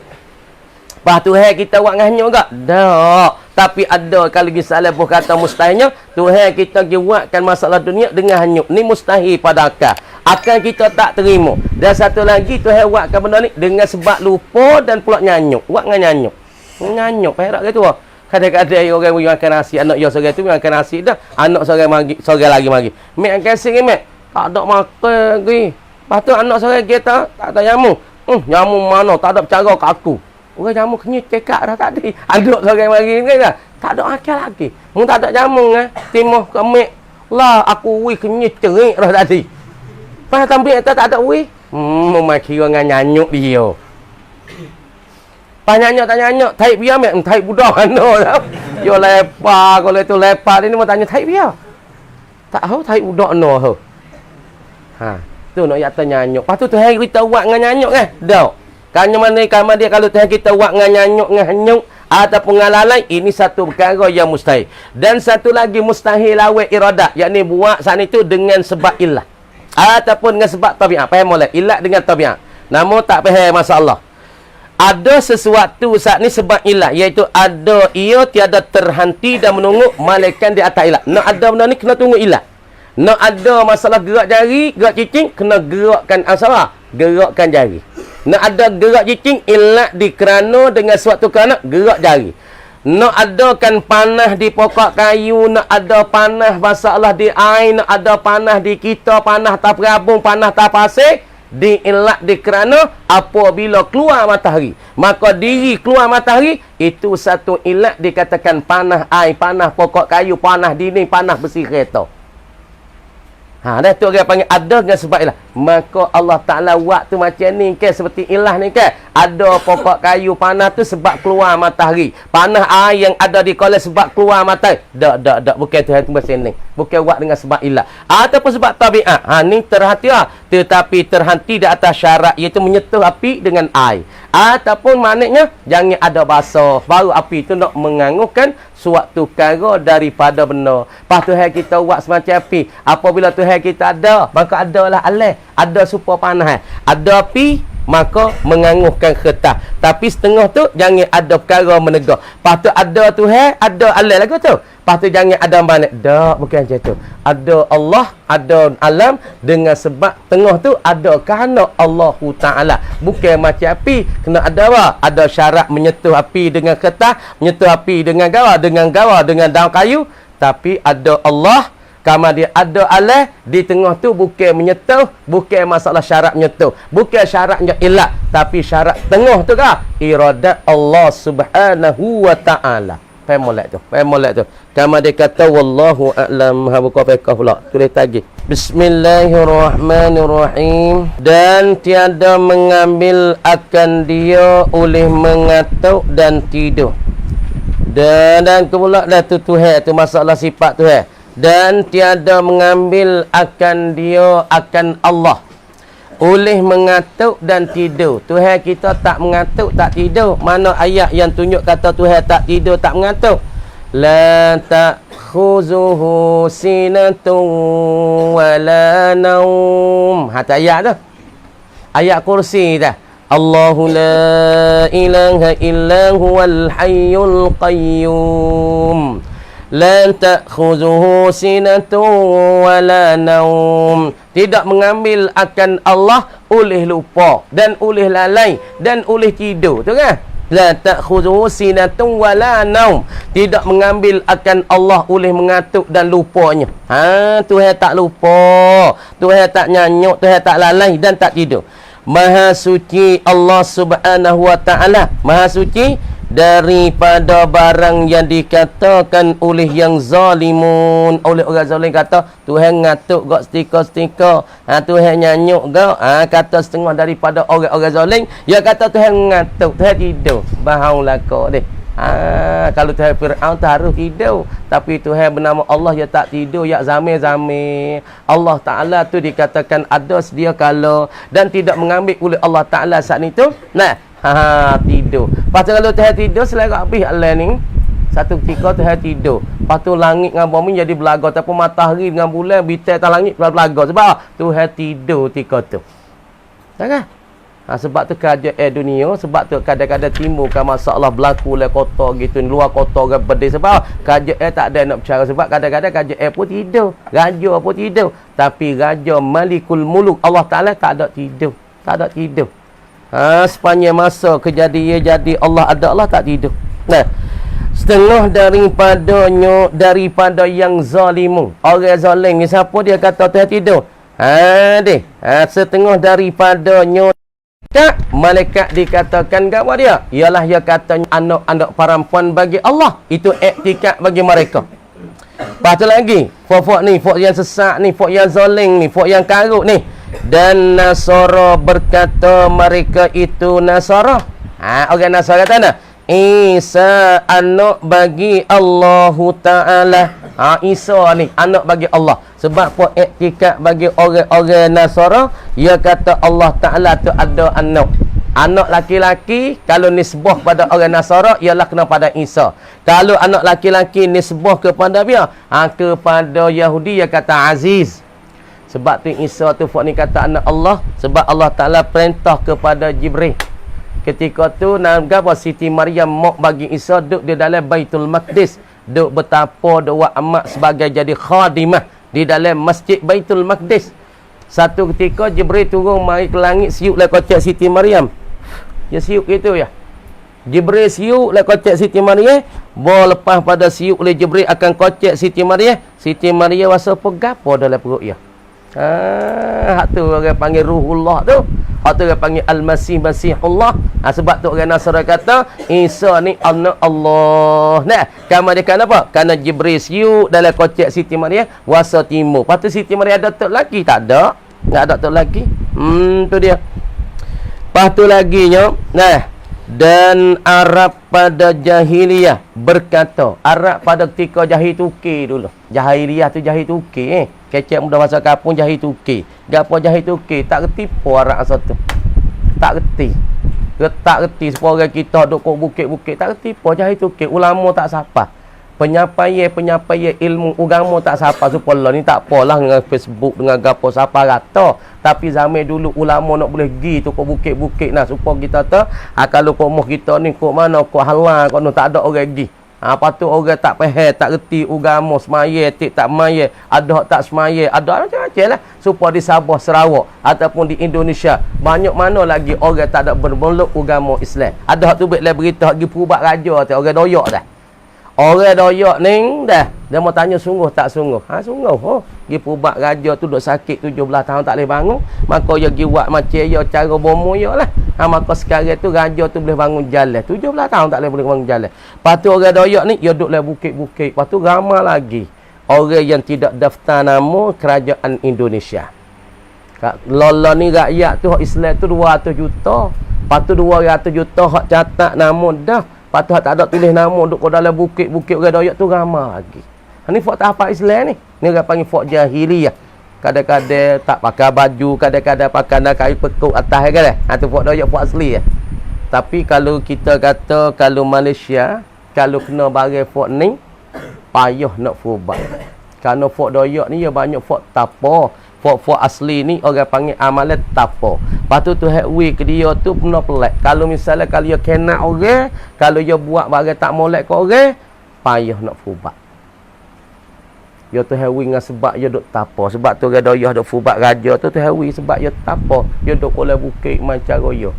Lepas tu kita buat nganyuk tak? Tak. Tapi ada kalau misalnya pun kata mustahilnya, Tuhan kita buatkan masalah dunia dengan hanyuk. Ni mustahil pada akal. Akal kita tak terima. Dan satu lagi Tuhan buatkan benda ni dengan sebab lupa dan pula nyanyuk. Buat dengan nyanyuk. Nyanyuk. Perak ke tu? Kadang-kadang orang yang makan nasi, anak dia seorang tu makan nasi dah, anak seorang lagi mari. Mek akan sing mek. Tak ada makan lagi. Lepas tu anak seorang kita tak ada jamu. Jamu mana? Tak ada bercara kat aku. Orang jamu kenyit cekak dah tadi. Anak seorang mari ni kan. Tak ada akal lagi. Mu tak ada jamu kan. Timah ke mek. Lah aku wi kenyit cerik dah tadi. Pas tampil tak ada wi. Mai kira dengan nyanyuk dia. Tanya-tanya, taib biar mek, taib budak mana tau. Yo lepa, kalau itu lepa ni mau tanya taib biar. Tak tahu taib budak no ho. Tu nak ya tanya-nyanyuk. Lepas tu Tuhan kita buat dengan nyanyuk kan? Dak. Kan mana dia kalau Tuhan kita buat dengan nyanyuk dengan hanyuk ataupun ngalalai, ini satu perkara yang mustahil. Dan satu lagi mustahil lawan iradat, yakni buat sana itu dengan sebab illah. Ataupun dengan sebab tabiat. Faham boleh? Illah dengan tabiat. Namun tak faham masalah. Ada sesuatu saat ni sebab ilah, iaitu ada ia tiada terhenti dan menunggu malaikat di atas ilah. Nak ada benda ni kena tunggu ilah. Nak ada masalah gerak jari, gerak cicing, kena gerakkan asal, gerakkan jari. Nak ada gerak cicing ilah di kerana dengan suatu kerana gerak jari. Nak ada kan panah di pokok kayu, nak ada panah masalah di air, nak ada panah di kita, panah tak perabung, panah tak pasir. Diilat di kerana apabila keluar matahari, maka diri keluar matahari itu satu ilat dikatakan panah air, panah pokok kayu, panah dinding, panah besi kereta. Dah tu orang panggil ada dengan sebab ilah. Maka Allah Ta'ala buat tu macam ni ke, seperti ilah ni ke. Ada pokok kayu panah tu sebab keluar matahari. Panah air yang ada di kolam sebab keluar matahari. Tak. Bukan Tuhan tu bersenang. Bukan buat dengan sebab ilah. Ataupun sebab tabiat. Ni terhati lah. Tetapi terhenti di atas syarat, iaitu menyentuh api dengan air. Ataupun maknanya jangan ada basah. Baru api tu nak menganguhkan suatu perkara daripada benda. Lepas Tuhan kita buat semacam api. Apabila Tuhan kita ada, maka adalah alah. Ada supaya panas. Ada api, maka menganguhkan kertas. Tapi setengah tu jangan ada perkara menegak. Lepas tu ada Tuhan, ada alah lagu tu. Lepas tu jangan ada mana. Tak, bukan macam tu. Ada Allah, ada alam dengan sebab tengah tu ada kerana Allah Ta'ala. Bukan macam api. Kena ada apa? Ada syarat menyentuh api dengan kertas, menyentuh api dengan gawa, dengan daun kayu. Tapi ada Allah, kama dia ada Allah di tengah tu, bukan menyentuh, bukan masalah syarat menyentuh, bukan syaratnya ilah, tapi syarat tengah tu kah? Iradat Allah Subhanahu wa Ta'ala. Faham molek tu. Kama dia kata wallahu a'lam. Buka fiqh pula. Tulis tagi. Bismillahirrahmanirrahim. Dan tiada mengambil akan dia oleh mengatuk dan tidur. Dan pula dah tu Tuhan tu masalah sifat Tuhan. Dan tiada mengambil akan dia akan Allah Oleh mengantuk dan tidur. Tuhan kita tak mengantuk, tak tidur. Mana ayat yang tunjuk kata Tuhan tak tidur, tak mengantuk? La ta'khuzuhu sinatun wala naum. Hata ayat tu. Ayat kursi dah. Allahu la ilaha illa huwal hayyul qayyum. La ta'khuzuhu sinatun wala naum. Tidak mengambil akan Allah oleh lupa dan oleh lalai dan oleh tidur. Tu kan? La ta'khuzuhu sinatun wala naum. Tidak mengambil akan Allah oleh mengantuk dan lupanya. Tuhan tak lupa. Tuhan tak nyanyuk, Tuhan tak lalai dan tak tidur. Maha suci Allah Subhanahu wa taala. Maha suci daripada barang yang dikatakan oleh yang zalimun. Oleh orang zalim kata Tuhan ngatuk gak setika-setika, Tuhan nyanyuk gak, kata setengah daripada orang-orang zalim dia kata Tuhan ngatuk, Tuhan tidur. Bahau laka deh. Kalau Tuhan Fir'aun tu harus tidur, tapi Tuhan bernama Allah dia tak tidur, ya zamir-zamir. Allah Ta'ala tu dikatakan ada sedia kala dan tidak mengambil oleh Allah Ta'ala saat itu. Tidur. Lepas tu kalau Tuhan tidur selera habis Allah ni. Satu ketika Tuhan tidur. Lepas tu langit dengan bumi jadi belaga. Ataupun matahari dengan bulan bintang atas langit belaga. Sebab Tuhan tidur ketika tu. Tak kan? Sebab tu kerajaan dunia. Sebab tu kadang-kadang timbulkan masalah berlaku oleh kota gitu. Luar kota orang pedih. Sebab kerajaan tak ada nak bercara. Sebab kadang-kadang kerajaan pun tidur. Raja pun tidur. Tapi Raja Malikul Muluk Allah Ta'ala tak ada tidur. Tak ada tidur. Sepanjang masa kejadian jadi Allah ada, Allah tak tidur. Setengah daripada yang zalimu. Orang zalim ni siapa dia kata Tuhan tidur? Setengah daripadanya tak malaikat dikatakan apa dia? Ialah dia kata anak-anak perempuan bagi Allah. Itu iktikad bagi mereka. Lepas tu lagi, fok ni, fok yang sesak ni, fok yang zalim ni, fok yang karut ni. Dan Nasara berkata mereka itu Nasara. Orang Nasara kata mana? Isa anak bagi Allah Ta'ala. Isa ni anak bagi Allah. Sebab apa iktikad bagi orang-orang Nasara, dia kata Allah Ta'ala tu ada anak. Anak laki-laki kalau nisbah pada orang Nasara ialah kena pada Isa. Kalau anak laki-laki nisbah kepada dia, kepada Yahudi dia kata Aziz. Sebab tu Isa tu ni kata anak Allah. Sebab Allah Ta'ala perintah kepada Jibril. Ketika tu apa Siti Maryam mau bagi Isa duduk di dalam Baitul Maqdis. Duduk betapa doa amat sebagai jadi khadimah di dalam Masjid Baitul Maqdis. Satu ketika Jibril turun mari ke langit, siuk lah kocak Siti Maryam. Dia siuk gitu ya. Jibril siuk lah kocak Siti Maryam. Lepas pada siuk oleh Jibril akan kocak Siti Maryam. Siti Maryam rasa pegapo dalam perut dia. Hak tu orang panggil Ruhullah tu. Hak tu orang panggil Al-Masih Masihullah. Sebab tu orang Nasara kata Isa ni anak Allah. Kamar dia kan apa? Kerana Jibril siuk dalam kocak Siti Maryam wasa timur. Lepas tu Siti Maryam ada tok lagi? Tak ada. Tak ada tok lagi. Tu dia. Lepas tu lagi nya. Dan Arab pada jahiliyah berkata, Arab pada ketika jahil tuki dulu. Jahiliyah tu jahil tuki. Kecek mudah bahasa kapung jahil tuki. Gapo jahil tuki? Tak reti po Arab asal tu. Tak reti. Tak reti seporang kita duk kok bukit-bukit. Tak reti po jahil tuki. Ulama tak sapa. Penyampaian ilmu agama tak sapa supaya ni tak apalah dengan Facebook dengan gapo sapa rata. Tapi zaman dulu ulama nak boleh pergi tu kok bukit-bukit nah supaya kita tu kalau kok moh kita ni kok mana kok halal kok tak ada orang pergi. Lepas tu orang tak faham, tak reti agama, semaya, tak maya, ada tak semaya, ada macam-macam lah. Supaya di Sabah, Sarawak ataupun di Indonesia, banyak mana lagi orang tak ada bermeluk agama Islam. Ada tu buat berita pergi perubat raja tu, orang doyak dah. Orang doyak ni dah, dia mau tanya sungguh tak sungguh. Sungguh. Pergi perubat raja tu duduk sakit 17 tahun tak boleh bangun. Maka dia pergi buat macam dia cara bomo dia lah. Maka sekarang tu raja tu boleh bangun jalan. 17 tahun tak boleh bangun jalan. Lepas tu orang doyak ni dia duduk dalam bukit-bukit. Lepas tu ramai lagi orang yang tidak daftar nama kerajaan Indonesia. Lola ni rakyat tu Islam tu 200 juta. Lepas tu 200 juta hak catat nama dah. Lepas tu tak ada tulis nama duduk dalam bukit-bukit orang doyak tu ramai lagi. Ni fak tak apa Islam ni. Ni orang panggil fak jahiliyah. Kadang-kadang tak pakai baju, kadang-kadang pakai nak kain pekuk atas kan. Tu fok doyak fok asli. Tapi kalau kita kata kalau Malaysia, kalau kena barang fok ni, payah nak fubat. Kerana fok doyak ni dia banyak fok tapo. Fok asli ni orang panggil amalan tapo. Lepas tu hekwi ke dia tu pernah pelik. Kalau misalnya kalau dia kena orang, kalau dia buat barang tak molek ke orang, payah nak fubat. Dia tu hawi dengan sebab dia duk tapa. Sebab tu orang doyah duk fubat raja tu hawi sebab dia tapa. Dia duk kolai bukit macam roya.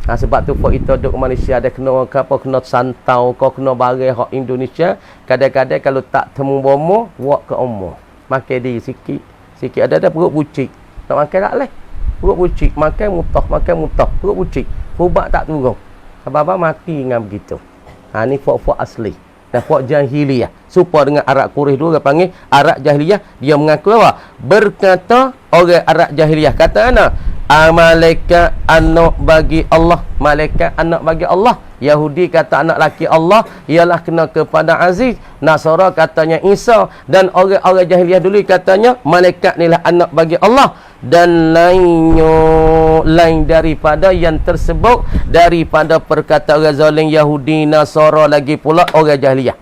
Sebab tu fok kita duk Malaysia ada kena apa kena santau kau kena barang hak Indonesia, kadang-kadang kalau tak temu bomo, buat ke omo. Makan di sikit. Sikit ada perut bucik. Nak makan tak leh. Perut bucik, makan mutah, perut bucik. Fubat tak turun. Sebab mati dengan begitu. Ni fok-fok asli. Dan fok jahiliyah. Supaya dengan Arab Quraisy dulu dia panggil Arab jahiliyah. Dia mengaku apa? Berkata orang Arab jahiliyah. Kata ana? Malaikat anak bagi Allah. Malaikat anak bagi Allah. Yahudi kata anak laki Allah ialah kena kepada Aziz. Nasara katanya Isa. Dan orang-orang jahiliyah dulu katanya malaikat ni lah anak bagi Allah. Dan lain daripada yang tersebut daripada perkataan orang zalim Yahudi, Nasara lagi pula orang jahiliyah.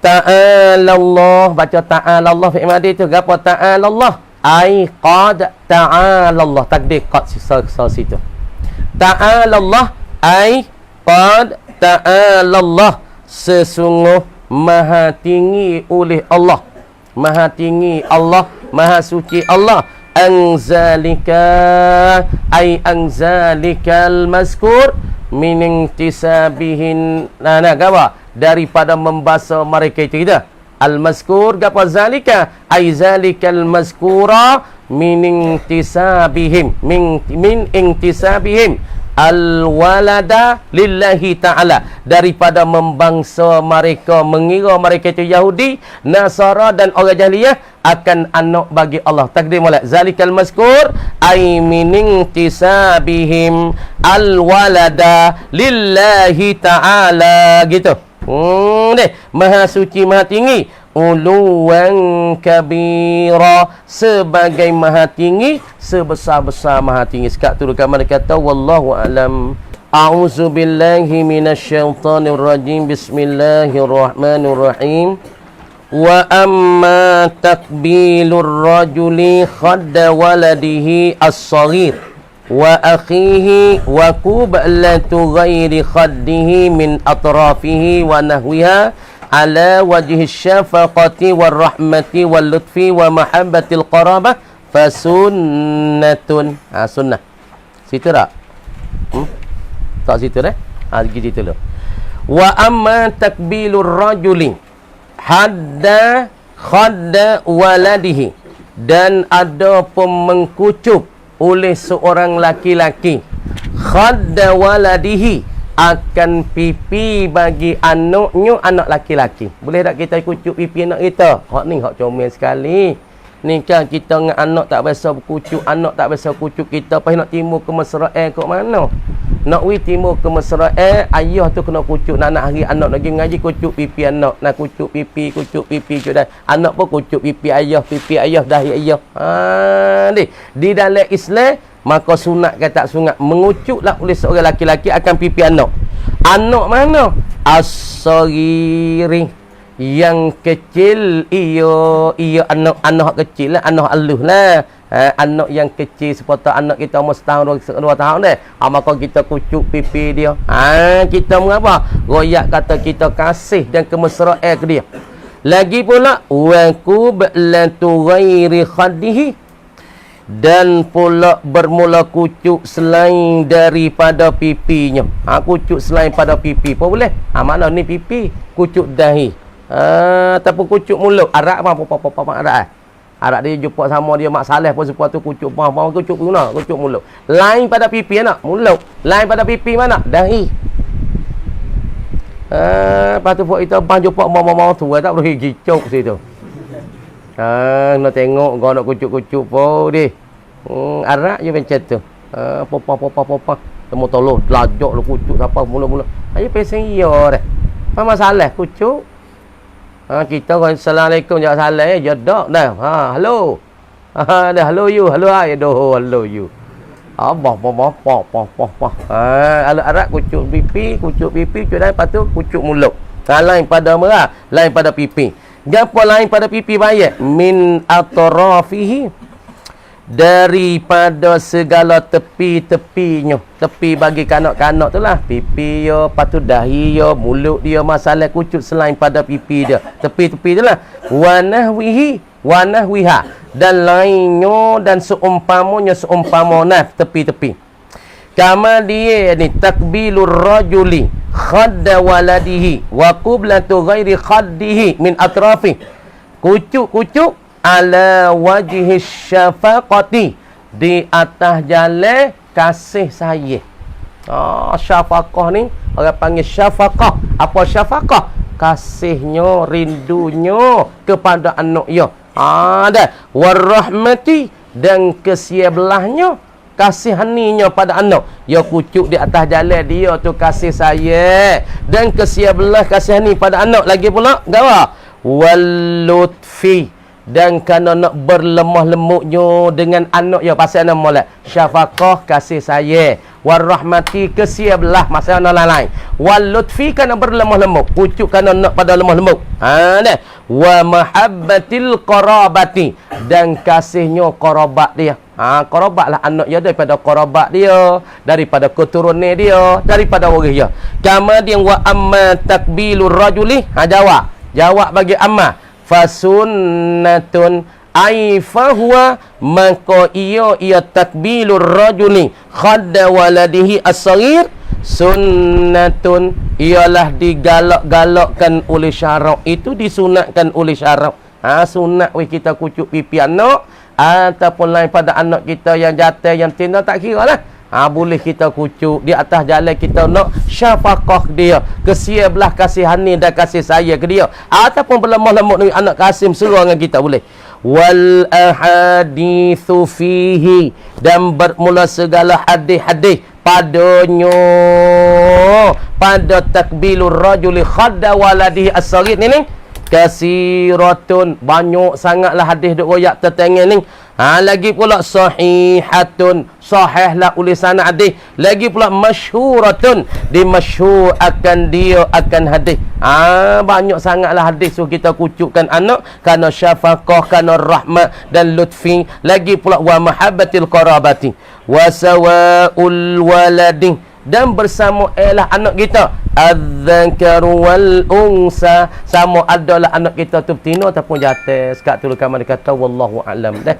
Ta'ala Allah, baca ta'ala Allah fi madi tu gapo ta'ala Allah? Ai qad ta'ala Allah, takdir qad situ. Ta'ala Allah ai qad ta'ala Allah, sesungguh maha tinggi oleh Allah. Maha tinggi Allah, maha suci Allah. Anzalika ay anzalikal mazkur min intisabihin gawa daripada membasuh mereka itu kita al-mazkur gapo zalika ay zalikal mazkura min intisabihim min intisabihim al-walada lillahi ta'ala, daripada membangsa mereka mengira mereka itu Yahudi, Nasara dan orang jahiliyah akan anak bagi Allah. Takdir molek zalikal mazkur ay min intisabihim al-walada lillahi ta'ala gitu. Deh, maha suci maha tinggi, uluwan kabira, sebagai maha tinggi, sebesar-besar maha tinggi. Sekat tu kamar kata wallahu alam. A'udzu billahi minasyaitonir rajim. Bismillahirrahmanirrahim. Wa amma takbilur rajuli khadda waladihi as-saghir wa akhihi wa kublatu ghairi khaddihi min atrafihi wa nahwiha ala wajhi syafaqati warahmati wallutfi wa mahabbatil qarabah fasunnatun. Sunnah. Situ tak? Tak situ dah? Pergi situ dulu. Wa amma takbilur rajuli hadda khadda waladihi, dan ada pun mengkucup oleh seorang laki-laki khadda waladihi, akan pipi bagi anaknya, anak laki-laki. Boleh tak kita kucuk pipi anak kita? Hak ni hak comel sekali. Ni kan kita dengan anak tak biasa berkucuk, anak tak biasa kucuk kita, pas nak timur ke Mesrael kat mana? Nak timur ke Mesrael, ayah tu kena kucuk. Nak hari anak lagi mengaji kucuk pipi anak, nak kucuk pipi dah. Anak pun kucuk pipi ayah dahi ayah. Di dalam Islam maka sunat ke tak sunat mengucuklah oleh seorang laki-laki akan pipi anak. Anak mana? As-saghiri, yang kecil. Ia anak kecil lah, anak aluh lah. Anak yang kecil seperti anak kita umur setahun 2 tahun dah. Maka kita kucuk pipi dia. Kita mengapa? Royak kata kita kasih dan kemesraan ke dia. Lagi pula wa kublatu ghairi khaddihi, dan pula bermula kucuk selain daripada pipinya. Kucuk selain pada pipi pun boleh. Mana ni pipi? Kucuk dahi. Ataupun kucuk mulut. Arab apa Arab. Arab dia jumpa sama dia mak saleh pun sepuatu kucuk kucuk guna, kucuk mulut. Lain pada pipi anak, mulut. Lain pada pipi mana? Dahi. Lepas tu buat kita bang jumpa mau tu tak boleh gicuk situ. Nak tengok kau nak kucuk-kucuk pun deh. Arab je macam tu. Popa. Temu tolong lajak lu kucuk siapa mula-mula. Ayo pesen iya dah. Apa masalah kucuk? Kita orang Assalamualaikum jawab salam dak dah. Hello. Dah hello you, hello I, hello you. Abah alat Arab kucuk pipi, kucuk dan lepas tu kucuk mulut. Lain pada merah, lain pada pipi. Gapo lain pada pipi bayat? Min atrafihi, daripada segala tepi-tepinya. Tepi bagi kanak-kanak tu lah. Pipi yo, lepas tu dahi yo, mulut dia, masalah kucuk selain pada pipi dia. Tepi-tepi tu lah. Wanahwiha, dan lainnya dan seumpamanya tepi-tepi. Kama dia ni takbilur rajuli khadda waladihi wa qiblatu ghairi khaddihi min atrafi. Kucuk-kucuk ala wajhi syafaqati, di atas jalan kasih sayang. Syafaqah ni orang panggil syafaqah. Apa syafaqah? Kasihnya, rindunya kepada anak dia. Dan warahmati, dan kesiabelahnya, kasihaninya pada anak. Ya kucuk di atas jalan dia tu kasih sayang dan kesiabelah kasihani pada anak. Lagi pula gawa walutfi, dan kerana nak berlemah lemuknya dengan anak ya, pasal nama molek syafaqah, kasih sayang, warahmati, kesiabelah masa anak lain, walutfi kerana berlemah lemuk, kucuk kerana nak pada lemah lemuk. Wa mahabbatil qarabati, dan kasihnya qarabat dia. Qarabat lah anak dia, daripada qarabat dia, daripada keturunan dia, daripada waris dia. Kama dia wa amma takbilur rajuli. Jawab bagi amma. Fasunnatun ai fahuwa, maka ia takbilur rajuli khadda waladihi as-saghir. Sunnatun, ialah digalak-galakkan oleh syarak. Itu disunatkan oleh syarak. Sunat kita kucuk pipi anak, ataupun lain pada anak kita yang jatuh, yang tina, tak kira lah. Boleh kita kucuk di atas jalan, kita nak syafaqah dia, kesiabelah, kasihani dan kasih sayang ke dia, ataupun berlemah-lemuk dengan anak Kasim suruh dengan kita boleh. Wal ahadithu fihi, dan bermula segala hadis-hadis padanya, pada takbilur rajuli khadda waladihi as-saghir ni kasiratun, banyak sangatlah hadis duk royak tentang ni. Lagi pula sahihatun, sahihlah ulisan hadis. Lagi pula masyhuratun, dimasyhur akan dia akan hadis. Banyak sangatlah hadis so kita kucukkan anak kerana syafaqah, kerana rahmat dan lutfi. Lagi pula wa mahabbatil qarabati wa sawaul waladi, dan bersama ialah anak kita az-zakaru wal unsa, sama adalah anak kita tu betina ataupun jantan. Sekat tu kamar dia kata wallahu alam dah.